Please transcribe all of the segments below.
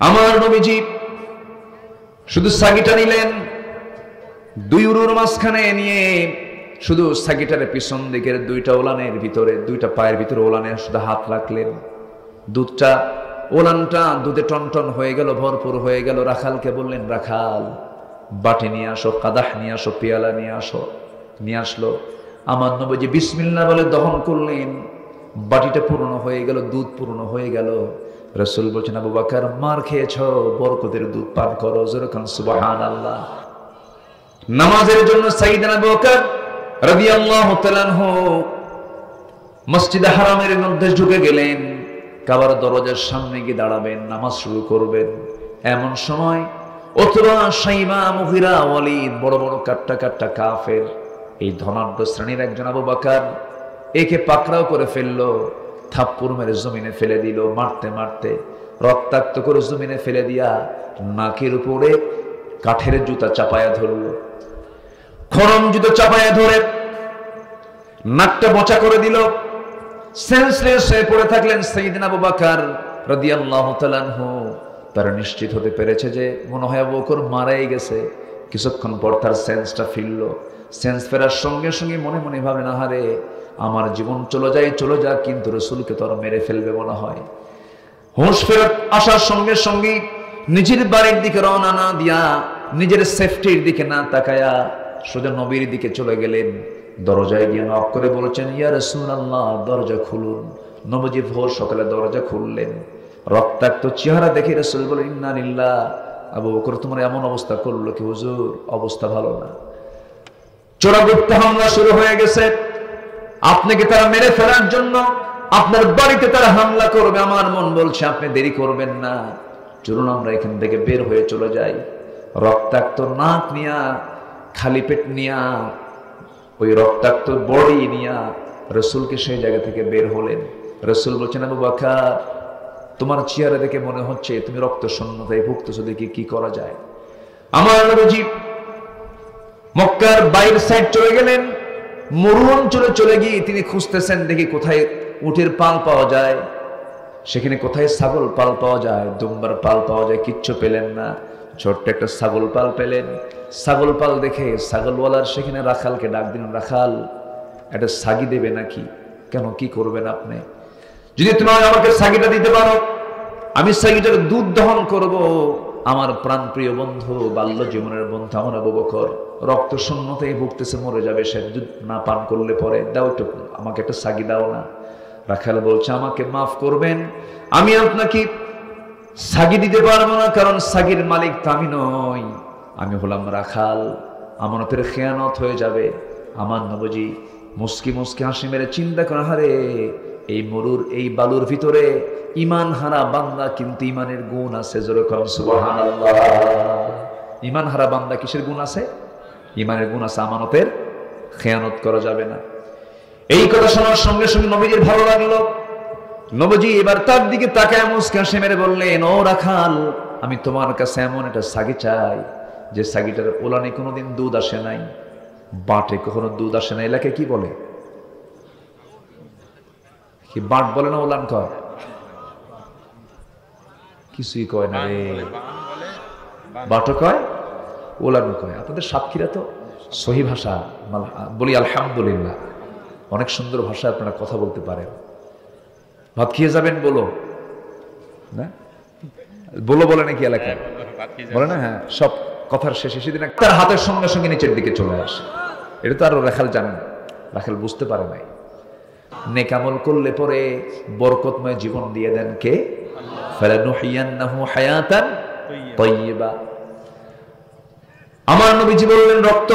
আমার নবীজি শুধু সাগিটা নিলেন, দুই উরুর মাঝখানে নিয়ে শুধু সাগিটার পিছন দিকের দুইটা ওলানের ভিতরে, দুইটা পায়ের ভিতরে ওলানে শুধু হাত রাখলেন। দুধটা, ওলানটা দুধে টনটন হয়ে গেল, ভরপুর হয়ে গেল। রাখালকে বললেন, রাখাল বাটি নিয়ে আসো, কাদাহ নিয়ে আসো, পেয়ালা নিয়ে আসো। নিয়ে আসলো। আমার নবীজি বিসমিল্লাহ বলে দহন করলেন। বাটিটা পূর্ণ হয়ে গেল, দুধ পূর্ণ হয়ে গেল। রাসূল বলছেন, আবু বকর মার খেয়েছ, বরকতের দুধ পান করো। যেরকম সুবহানাল্লাহ। নামাজের জন্য সাইয়েদনা আবু বকর রাদিয়াল্লাহু তাআলা আনহু মসজিদে হারামের মধ্যে ঢুকে গেলেন। কাবার দরজার সামনে গিয়ে দাঁড়াবেন, নামাজ শুরু করবেন। এমন সময় অথবা শাইবা, মুগিরা, ওয়ালিদ, বড় বড় কাট্টা কাট্টা কাফের, এই ধনাঢ্য শ্রেণীর একজন আবু বকর একে পাকড়াও করে ফেললো, থাপ্পড় মেরে জমিনে ফেলে দিল। মারতে মারতে রক্তাক্ত করে জমিনে ফেলে দিয়া নাকের উপরে কাঠের জুতা চাপায়া ধরলো। খড়ম জুতা চাপায়া ধরে নাকটা বোচা করে দিল। সেন্সলেস হয়ে পড়ে থাকলেন সাইয়েদনা আবু বকর রাদিয়াল্লাহু তাআলা আনহু। তারা নিশ্চিত হতে পেরেছে যে মনে হয় আবু বকর মারাই গেছে। কিছুক্ষণ পর তার সেন্সটা ফিরল। সেন্স ফেরার সঙ্গে সঙ্গে মনে মনে ভাবেন, আহারে আমার জীবন চলে যায়, চলে যাক, কিন্তু রাসূলকে তো আর মেরে ফেলবে মনে হয়। হুঁশ ফেরত আসার সঙ্গে সঙ্গে নিজের বাড়ির দিকে রওনা না দিয়া, নিজের সেফটির দিকে না তাকায়া সোজা নবীর দিকে চলে গেলেন। দরজায় গিয়ে নক করে বলেছেন, ইয়া রাসূলুল্লাহ, দরজা খুলুন। নবীজি ভোর সকালে দরজা খুললেন। রক্তাক্ত চেহারা দেখে রাসূল বলেন, ইন্না লিল্লাহ, আবু বকর তোমার এমন অবস্থা করলো কি হুজুর? অবস্থা ভালো না। চোরাগুপ্ত হামলা শুরু হয়ে গেছে। আপনাকে তারা মেরে ফেলার জন্য আপনার বাড়িতে তারা হামলা করবে। আমার মন বলছে আপনি দেরি করবেন না, চলুন আমরা এখান থেকে বের হয়ে চলে যাই। রক্তাক্ত নাক নিয়া, খালি পেট নিয়া, ওই রক্তাক্ত বডি নিয়া রাসূলকে সেই জায়গা থেকে বের হলেন। রাসূল বলছেন, আবু বকর তোমার চেহারা দেখে মনে হচ্ছে তুমি রক্ত শূন্যতায় ভুগতেছো, দেখি কি করা যায়। আমার নবীজি মক্কার বাইর সাইড চলে গেলেন। মরু অঞ্চলে চলে গিয়ে তিনি খুঁজতেছেন, দেখি কোথায় উটের পাল পাওয়া যায়, সেখানে কোথায় ছাগল পাল পাওয়া যায়, দুম্বার পাল পাওয়া যায়। কিচ্ছু পেলেন না। ছোট্ট একটা ছাগল পাল পেলেন। ছাগল পাল দেখে ছাগলওয়ালার সেখানে রাখালকে ডাক দিলেন, রাখাল একটা ছাগি দেবে নাকি? কেন, কি করবেন আপনি? যদি তুমি আমাকে ছাগিটা দিতে পারো, আমি ছাগিটার দুধ দহন করব। আমার প্রাণপ্রিয় বন্ধু, বাল্য জীবনের বন্ধু আমার আবু বকর রক্ত শূন্যতায় ভুগতেছে, মরে যাবে, সে দুধ না পান করলে পরে। দাও একটু, আমাকে একটা ছাগি দাও না। রাখাল বলছে, আমাকে মাফ করবেন, আমি আপনাকে ছাগি দিতে পারবো না, কারণ ছাগির মালিক তো আমি নই, আমি হলাম রাখাল। আমানতের খেয়ানত হয়ে যাবে। আমার নবীজি মুস্কি মুস্কি হাসি মেরে চিন্তা করে, হারে এই মরুর এই বালুর ভিতরে ইমান হারা বান্দা, কিন্তু ইমানের গুণ আছে। যেরকম সুবহানাল্লাহ। ইমান হারা বান্দা কিসের গুণ আছে? ইমানের গুণ আছে, আমানতের খেয়ানত করা যাবে না। এই কথা শোনার সঙ্গে সঙ্গে নবীজির ভালো লাগলো। নবীজি এবার তার দিকে তাকায় মুস্কি হাসি মেরে বললেন, ও রাখাল, আমি তোমার কাছে এমন একটা ছাগি চাই যে ছাগিটার ওলানে কোনোদিন দুধ আসে নাই, বাটে কখনো দুধ আসে না। এলাকায় কি বলে? কি বাট বলে না ওলান কয়? কিছুই কয় না রে, বাটো কয়, ওলানো কয়। আপনাদের সাতক্ষীরা তো সহি ভাষা বলি, আলহামদুলিল্লাহ, অনেক সুন্দর ভাষায় আপনারা কথা বলতে পারেন। ভাত খেয়ে যাবেন বলো না, বলো বলে নাকি এলাকায় বলে না? হ্যাঁ, সব কথার শেষে সেদিন তার হাতের সঙ্গে সঙ্গে নিচের দিকে চলে আসে। এটা তো আরো রাখাল জানেন, রাখাল বুঝতে পারে নাই। নেকামল করলে পরে বরকতময় জীবন দিয়ে দেন কে? ফালানুহিয়ান্নাহু হায়াতান তাইয়্যিবা। আমার নবীজি বললেন, রক্ত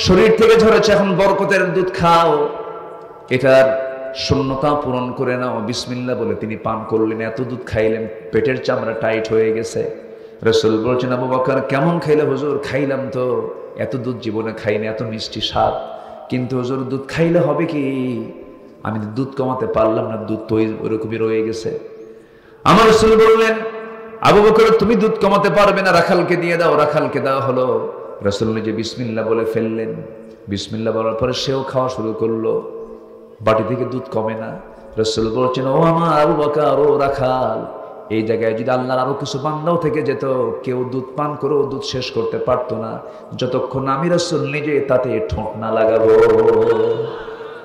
শরীর থেকে ঝরেছে, এখন বরকতের দুধ খাও, এটার শূন্যতা পূরণ করে নাও। বিসমিল্লাহ বলে তিনি পান করলেন। এত দুধ খাইলেন, পেটের চামড়া টাইট হয়ে গেছে। রাসূল বলছেন, আবু বকর কেমন খাইলে? হুজুর খাইলাম তো, এত দুধ জীবনে খাইনি, এত মিষ্টি স্বাদ, কিন্তু হুজুর দুধ খাইলে হবে কি? আমি দুধ কমাতে পারলাম না, দুধ তো ওরকমই রয়ে গেছে। আমার রাসূল বললেন, আবু বকর তুমি দুধ কমাতে পারবে না, রাখালকে দিয়ে দাও। রাখালকে দেওয়া হলো। রাসূল নিজে বিসমিল্লাহ বলে ফেললেন। বিসমিল্লাহ বলার পরে সেও খাওয়া শুরু করলো। বাটি থেকে দুধ কমে না। রাসূল বলছেন, ও আমার আবু বকর, ও রাখাল, এই জায়গায় যদি আল্লাহর আরো কিছু বান্দাও থেকে যেত, কেউ দুধ পান করেও দুধ শেষ করতে পারতো না, যতক্ষণ আমি রাসূল নিজে তাতে ঠোঁট না লাগাবো।